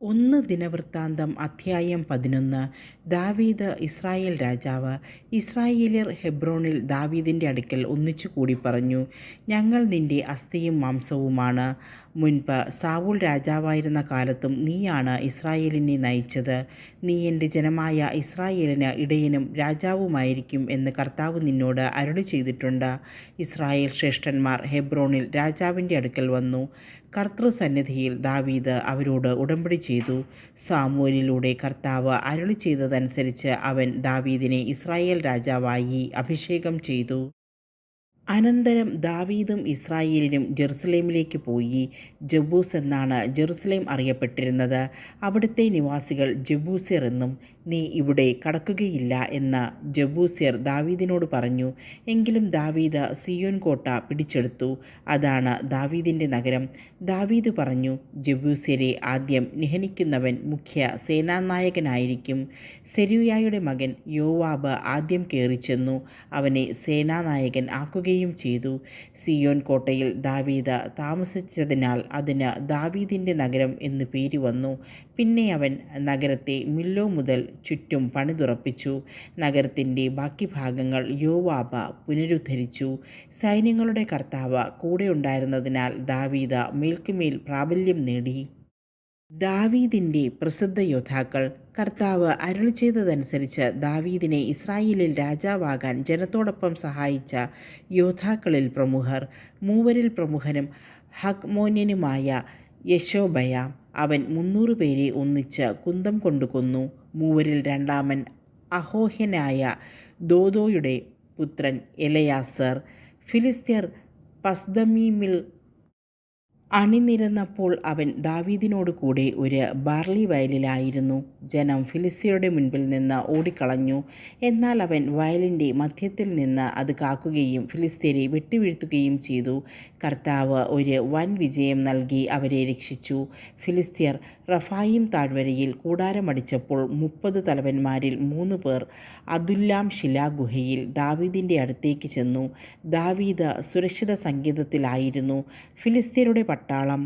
ഒന്ന് ദിനവൃത്താന്തം അധ്യായം 11. ദാവീദ് ഇസ്രായേൽ രാജാവ്. ഇസ്രായേല്യർ ഹെബ്രോനിൽ ദാവീദിൻ്റെ അടുക്കൽ ഒന്നിച്ചുകൂടി പറഞ്ഞു, ഞങ്ങൾ നിന്റെ അസ്ഥിയും മാംസവുമാണ്. മുൻപ് സാവൂൾ രാജാവായിരുന്ന കാലത്തും നീയാണ് ഇസ്രായേലിനെ നയിച്ചത്. നീ എൻ്റെ ജനമായ ഇസ്രായേലിന് ഇടയനും രാജാവുമായിരിക്കും എന്ന് കർത്താവ് നിന്നോട് അരുളി ചെയ്തിട്ടുണ്ട്. ഇസ്രായേൽ ശ്രേഷ്ഠന്മാർ ഹെബ്രോനിൽ രാജാവിൻ്റെ അടുക്കൽ വന്നു. കർത്തൃസന്നിധിയിൽ ദാവീദ് അവരോട് ഉടമ്പടി ചെയ്തു. സാമുവേലിലൂടെ കർത്താവ് അരുളി ചെയ്തതനുസരിച്ച് അവൻ ദാവീദിനെ ഇസ്രായേൽ രാജാവായി അഭിഷേകം ചെയ്തു. അനന്തരം ദാവീദും ഇസ്രായേലിനും ജെറുസലേമിലേക്ക് പോയി. ജബൂസ് എന്നാണ് ജെറുസലേം അറിയപ്പെട്ടിരുന്നത്. അവിടുത്തെ നിവാസികൾ ജബൂസ്യർ എന്നും നീ ഇവിടെ കടക്കുകയില്ല എന്ന് ജബൂസ്യർ ദാവീദിനോട് പറഞ്ഞു. എങ്കിലും ദാവീദ് സിയോൻ കോട്ട പിടിച്ചെടുത്തു. അതാണ് ദാവീദിൻ്റെ നഗരം. ദാവീദ് പറഞ്ഞു, ജബൂസ്യരെ ആദ്യം നിഹനിക്കുന്നവൻ മുഖ്യ സേനാനായകനായിരിക്കും. സെരൂയായുടെ മകൻ യോവാബ് ആദ്യം കയറിച്ചെന്നു അവനെ സേനാനായകൻ ആക്കുകയും ചെയ്തു. സിയോൻ കോട്ടയിൽ ദാവീദ് താമസിച്ചതിനാൽ അതിന് ദാവീദിൻ്റെ നഗരം എന്ന് പേര് വന്നു. പിന്നെ അവൻ നഗരത്തെ മില്ലോ മുതൽ ചുറ്റും പണിതുറപ്പിച്ചു. നഗരത്തിൻ്റെ ബാക്കി ഭാഗങ്ങൾ യോവാബ് പുനരുദ്ധരിച്ചു. സൈന്യങ്ങളുടെ കർത്താവ് കൂടെ ഉണ്ടായിരുന്നതിനാൽ ദാവീദ് മേൽക്കുമേൽ പ്രാബല്യം നേടി. ദാവീദിൻ്റെ പ്രസിദ്ധ യോദ്ധാക്കൾ. കർത്താവ് അരുളി ചെയ്തതനുസരിച്ച് ദാവീദിനെ ഇസ്രായേലിൽ രാജാവാകാൻ ജനത്തോടൊപ്പം സഹായിച്ച യോദ്ധാക്കളിൽ പ്രമുഖർ. മൂവരിൽ പ്രമുഖനും ഹക്മോന്യനുമായ യശോബയാം. അവൻ 300 പേരെ ഒന്നിച്ച് കുന്തം കൊണ്ട് കൊന്നു. മൂവരിൽ രണ്ടാമൻ അഹോഹ്യനായ ദോദോയുടെ പുത്രൻ എലയാസർ. ഫിലിസ്ത്യർ പസ്ദമീമിൽ അണിനിരന്നപ്പോൾ അവൻ ദാവീദിനോട് കൂടെ ഒരു ബാർലി വയലിലായിരുന്നു. ജനം ഫിലിസ്ത്യരുടെ മുൻപിൽ നിന്ന് ഓടിക്കളഞ്ഞു. എന്നാൽ അവൻ വയലിൻ്റെ മധ്യത്തിൽ നിന്ന് അത് കാക്കുകയും ഫിലിസ്ത്യരെ വെട്ടിവീഴ്ത്തുകയും ചെയ്തു. കർത്താവ് ഒരു വൻ വിജയം നൽകി അവരെ രക്ഷിച്ചു. ഫിലിസ്ത്യർ റഫായിം താഴ്വരയിൽ കൂടാരമടിച്ചപ്പോൾ 30 തലവന്മാരിൽ 3 പേർ അദുല്ലാം ശിലാഗുഹയിൽ ദാവീദിൻ്റെ അടുത്തേക്ക് ചെന്നു. ദാവീദ് സുരക്ഷിത സങ്കേതത്തിലായിരുന്നു. ഫിലിസ്ത്യരുടെ പട്ടാളം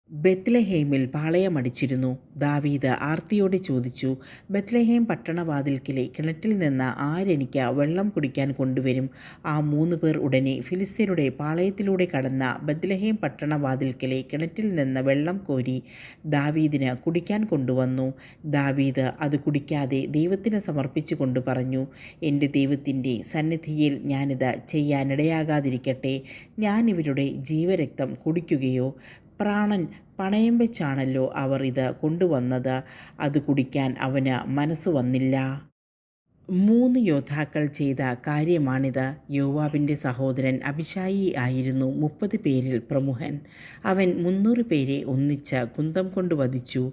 ബെത്ലഹേമിൽ പാളയമടിച്ചിരുന്നു. ദാവീദ് ആർത്തിയോടെ ചോദിച്ചു, ബെത്ലഹേം പട്ടണവാതിൽക്കലെ കിണറ്റിൽ നിന്ന് ആരെനിക്ക് വെള്ളം കുടിക്കാൻ കൊണ്ടുവരും? ആ 3 പേർ ഉടനെ ഫിലിസ്ത്യരുടെ പാളയത്തിലൂടെ കടന്ന ബെത്ലഹേം പട്ടണവാതിൽക്കലെ കിണറ്റിൽ നിന്ന് വെള്ളം കോരി ദാവീദിന് കുടിക്കാൻ കൊണ്ടുവന്നു. ദാവീദ് അത് കുടിക്കാതെ ദൈവത്തിന് സമർപ്പിച്ചു കൊണ്ട് പറഞ്ഞു, എൻ്റെ ദൈവത്തിൻ്റെ സന്നിധിയിൽ ഞാനിത് ചെയ്യാനിടയാകാതിരിക്കട്ടെ. ഞാൻ ഇവരുടെ ജീവരക്തം കുടിക്കുകയോ? പ്രാണൻ പണയം വെച്ചാണല്ലോ അവർ ഇത് കൊണ്ടുവന്നത്. അത് കുടിക്കാൻ അവന് മനസ്സ് വന്നില്ല. 3 യോദ്ധാക്കൾ ചെയ്ത കാര്യമാണിത്. യോവാബിൻ്റെ സഹോദരൻ അബിശായി ആയിരുന്നു 30 പേരിൽ പ്രമുഖൻ. അവൻ 300 പേരെ ഒന്നിച്ച് കുന്തം കൊണ്ട് വധിച്ചു.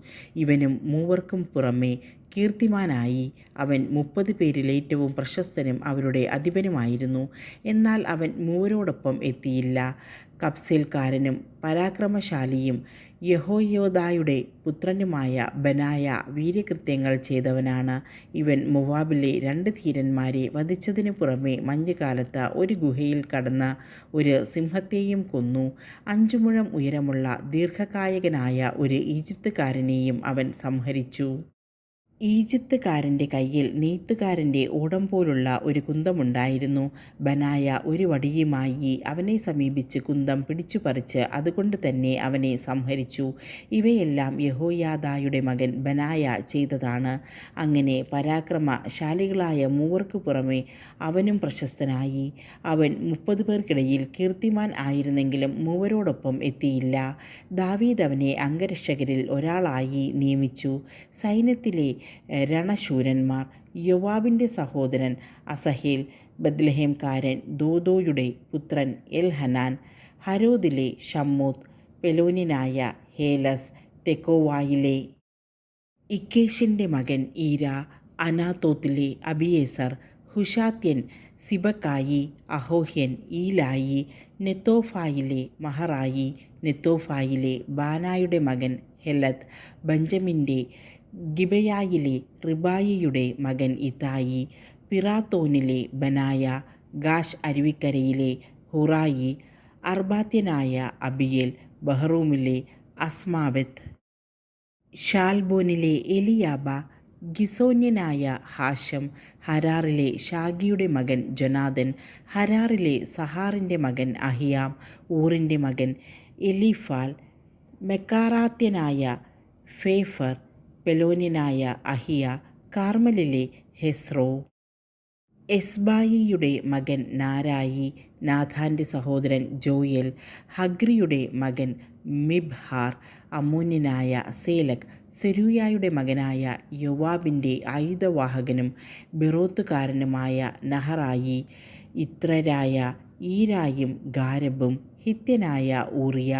ഇവനും മൂവർക്കും പുറമെ കീർത്തിമാനായി. അവൻ 30 പേരിൽ ഏറ്റവും പ്രശസ്തനും അവരുടെ അധിപനുമായിരുന്നു. എന്നാൽ അവൻ മൂവരോടൊപ്പം എത്തിയില്ല. കബ്സേൽക്കാരനും പരാക്രമശാലിയും യഹോയോദായുടെ പുത്രനുമായ ബനായ വീര്യകൃത്യങ്ങൾ ചെയ്തവനാണ്. ഇവൻ മോവാബിലെ 2 ധീരന്മാരെ വധിച്ചതിനു പുറമെ മഞ്ഞുകാലത്ത് ഒരു ഗുഹയിൽ കടന്ന് ഒരു സിംഹത്തെയും കൊന്നു. 5 മുഴം ഉയരമുള്ള ദീർഘകായകനായ ഒരു ഈജിപ്തുകാരനെയും അവൻ സംഹരിച്ചു. ഈജിപ്തുകാരൻ്റെ കയ്യിൽ നെയ്ത്തുകാരൻ്റെ ഓടം പോലുള്ള ഒരു കുന്തമുണ്ടായിരുന്നു. ബനായ ഒരു വടിയുമായി അവനെ സമീപിച്ച് കുന്തം പിടിച്ചുപറിച്ച് അതുകൊണ്ട് തന്നെ അവനെ സംഹരിച്ചു. ഇവയെല്ലാം യഹോയാദായുടെ മകൻ ബനായ ചെയ്തതാണ്. അങ്ങനെ പരാക്രമശാലികളായ മൂവർക്ക് പുറമെ അവനും പ്രശസ്തനായി. അവൻ 30 പേർക്കിടയിൽ കീർത്തിമാൻ ആയിരുന്നെങ്കിലും മൂവരോടൊപ്പം എത്തിയില്ല. ദാവീദ് അവനെ അംഗരക്ഷകരിൽ ഒരാളായി നിയമിച്ചു. സൈന്യത്തിലെ രണശൂരന്മാർ. യോവാബിൻ്റെ സഹോദരൻ അസഹേൽ, ബത്ലഹേംകാരൻ ദോദോയുടെ പുത്രൻ എൽഹനാൻ, ഹരോദിലെ ഷമ്മൂത്ത്, പെലോന്യനായ ഹേലസ്, തെക്കോവായിലെ ഇക്കേഷിൻ്റെ മകൻ ഈര, അനാത്തോത്തിലെ അബിയേസർ, ഹുഷാത്യൻ സിബക്കായി, അഹോഹ്യൻ ഈലായി, നെത്തോഫായിലെ മഹറായി, നെത്തോഫായിലെ ബാനായുടെ മകൻ ഹെലത്ത്, ബെഞ്ചമിൻ്റെ ഗിബയായിലെ റിബായിയുടെ മകൻ ഇത്തായി, പിറാത്തോനിലെ ബനായ, ഗാഷ് അരുവിക്കരയിലെ ഹുറായി, അർബാത്യനായ അബിയേൽ, ബഹ്റൂമിലെ അസ്മാവെത്ത്, ഷാൽബോനിലെ എലിയാബ, ഗിസോന്യനായ ഹാഷം, ഹരാറിലെ ഷാഗിയുടെ മകൻ ജൊനാഥൻ, ഹരാറിലെ സഹാറിൻ്റെ മകൻ അഹിയാം, ഊറിൻ്റെ മകൻ എലീഫാൽ, മെക്കാറാത്യനായ ഫേഫർ, പെലോന്യനായ അഹിയ, കാർമലിലെ ഹെസ്രോ, എസ്ബായിയുടെ മകൻ നാരായി, നാഥാൻ്റെ സഹോദരൻ ജോയൽ, ഹഗ്രിയുടെ മകൻ മിബ്ഹാർ, അമ്മോന്യനായ സേലക്, സെരൂയായുടെ മകനായ യോവാബിൻ്റെ ആയുധവാഹകനും ബെറോത്തുകാരനുമായ നഹറായി, ഇത്രരായ ഈരായും ഗാരബും, ഹിത്യനായ ഊറിയ,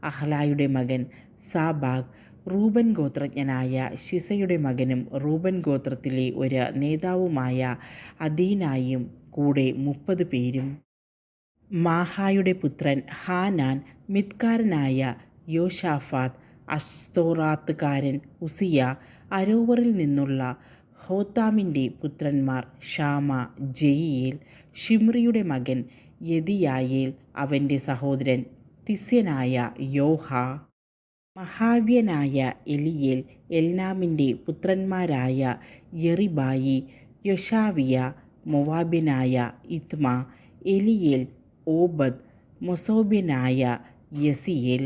അഹ്ലായുടെ മകൻ സാബാഗ്, റൂബൻ ഗോത്രജ്ഞനായ ഷിസയുടെ മകനും റൂബൻ ഗോത്രത്തിലെ ഒരു നേതാവുമായ അദീനായും കൂടെ 30 പേരും. മാഹായുടെ പുത്രൻ ഹാനാൻ, മിത്കാരനായ യോഷാഫാത്ത്, അഷ്തോറാത്തുകാരൻ ഉസിയ, അരോവറിൽ നിന്നുള്ള ഹോത്താമിൻ്റെ പുത്രന്മാർ ഷാമ, ജയിയേൽ, ഷിമ്രിയുടെ മകൻ യെദിയായേൽ, അവൻ്റെ സഹോദരൻ തിസ്യനായ യോഹ, മഹാവ്യനായ എലിയേൽ, എൽനാമിൻ്റെ പുത്രന്മാരായ യെറിബായി, യൊശാവിയ, മൊവാബ്യനായ ഇത്മ, എലിയേൽ, ഓബദ്, മൊസോബ്യനായ യസിയേൽ.